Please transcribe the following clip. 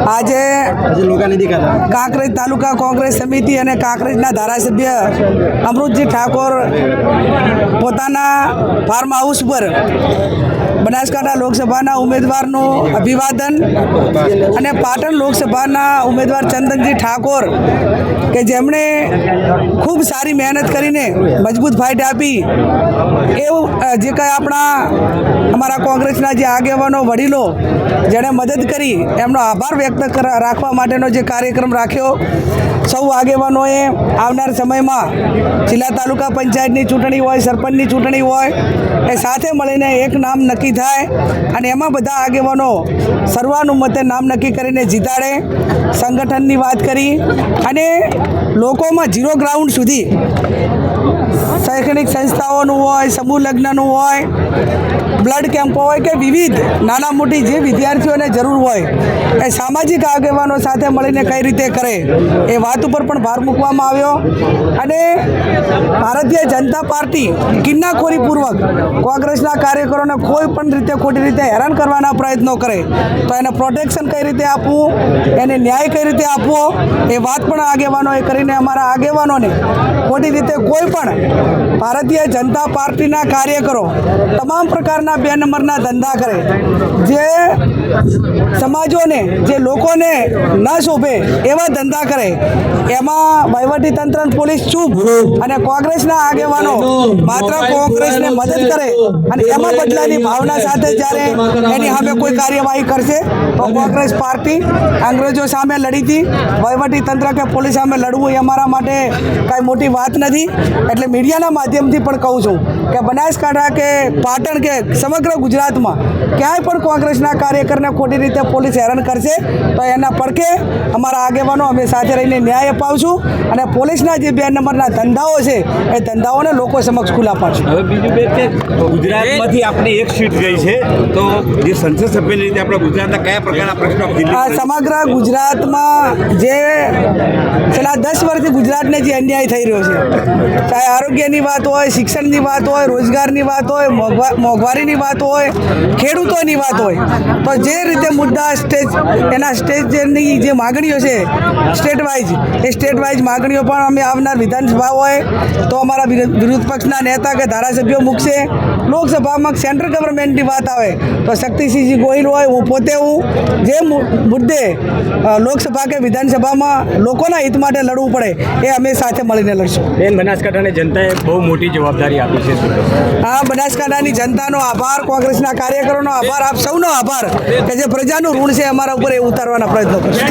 આજે કાંકરેજ તાલુકા કોંગ્રેસ સમિતિ અને કાંકરેજના ધારાસભ્ય અમૃતજી ઠાકોર પોતાના ફાર્મ હાઉસ પર બનાસકાંઠા લોકસભાના ઉમેદવારનું અભિવાદન અને પાટણ લોકસભાના ઉમેદવાર ચંદનજી ઠાકોર કે જેમણે ખૂબ સારી મહેનત કરીને મજબૂત ફાઇટ આપી એવું જે કંઈ અમારા કોંગ્રેસના જે આગેવાનો વડીલો જેણે મદદ કરી એમનો આભાર વ્યક્ત રાખવા માટેનો જે કાર્યક્રમ રાખ્યો સૌ આગેવાનોએ આવનાર સમયમાં જિલ્લા તાલુકા પંચાયતની ચૂંટણી હોય, સરપંચની ચૂંટણી હોય, એ સાથે મળીને એક નામ નક્કી થાય અને એમાં બધા આગેવાનો સર્વાનુમતે નામ નક્કી કરીને જીતાડે. સંગઠનની વાત કરી અને લોકોમાં ઝીરો ગ્રાઉન્ડ સુધી શૈક્ષણિક સંસ્થાઓનું હોય, સમૂહ લગ્નનું હોય, બ્લડ કેમ્પો હોય કે વિવિધ નાના મોટી જે વિદ્યાર્થીઓને જરૂર હોય એ સામાજિક આગેવાનો સાથે મળીને કઈ રીતે કરે એ વાત ઉપર પણ ભાર મૂકવામાં આવ્યો. અને ભારતીય જનતા પાર્ટી કિન્નાખોરીપૂર્વક કોંગ્રેસના કાર્યકરોને કોઈ પણ રીતે ખોટી રીતે હેરાન કરવાના પ્રયત્નો કરે તો એને પ્રોટેક્શન કઈ રીતે આપવું, એને ન્યાય કઈ રીતે આપવો એ વાત પણ આગેવાનોએ કરીને અમારા આગેવાનોને ખોટી રીતે કોઈ પણ ભારતીય જનતા પાર્ટીના કાર્યકરો તમામ પ્રકારના 2 નંબરના ધંધા કરે, જે સમાજોને જે લોકોને ન શોભે એવા ધંધા કરે, એમાં વહીવટીતંત્ર પોલીસ ચૂપ અને કોંગ્રેસના આગેવાનો માત્ર કોંગ્રેસને મદદ કરે અને એમાં બદલાની ભાવના સાથે જ્યારે એની સામે કોઈ કાર્યવાહી કરશે તો કોંગ્રેસ પાર્ટી અંગ્રેજો સામે લડી હતી, વહીવટીતંત્ર કે પોલીસ સામે લડવું એ અમારા માટે કાંઈ મોટી વાત નથી. એટલે મીડિયાના માધ્યમથી પણ કહું છું કે બનાસકાંઠા કે પાટણ કે સમગ્ર ગુજરાતમાં ક્યાંય પણ કોંગ્રેસના કાર્યકરને ખોટી રીતે પોલીસ હેરાન કરશે તો એના પડખે અમારા આગેવાનો અમે સાથે રહીને ન્યાય અપાવશું અને પોલીસના જે 2 નંબરના ધંધાઓ છે એ ધંધાઓને લોકો સમક્ષ ખુલ્લા પાડશું. હવે બીજું બે કે ગુજરાતમાંથી આપણે એક સીટ ગઈ છે તો જે સંસદ સભ્યની રીતે આપણે ગુજરાતના કયા પ્રકારના પ્રશ્નો સમગ્ર ગુજરાતમાં જે છેલ્લા 10 વર્ષથી ગુજરાતને જે અન્યાય થઈ રહ્યો છે, ચાહે આરોગ્યની વાત હોય, શિક્ષણની વાત હોય, રોજગારની વાત હોય, મોંઘવારીની વાત હોય, ખેડૂતોની વાત હોય, તો જે રીતે મુદ્દા એના સ્ટેજની જે માગણીઓ છે સ્ટેટ વાઇઝ માગણીઓ પણ અમે આવનાર વિધાનસભા હોય તો અમારા વિરોધ પક્ષના નેતા કે ધારાસભ્યો મૂકશે. લોકસભામાં સેન્ટ્રલ ગવર્મેન્ટની વાત આવે તો શક્તિસિંહજી ગોહિલ હોય, હું પોતે જે મુદ્દે લોકસભા કે વિધાનસભામાં લોકોના હિત માટે લડવું પડે એ અમે સાથે મળીને લડશું. બનાસકાંઠાની જનતાએ બહુ મોટી જવાબદારી આપી છે. હા, બનાસકાંઠાની જનતાનો આભાર, કોંગ્રેસના કાર્યકરોનો આભાર, આપ સૌનો આભાર કે જે પ્રજાનું ઋણ છે અમારા ઉપર એ ઉતારવાના પ્રયત્નો કરશે.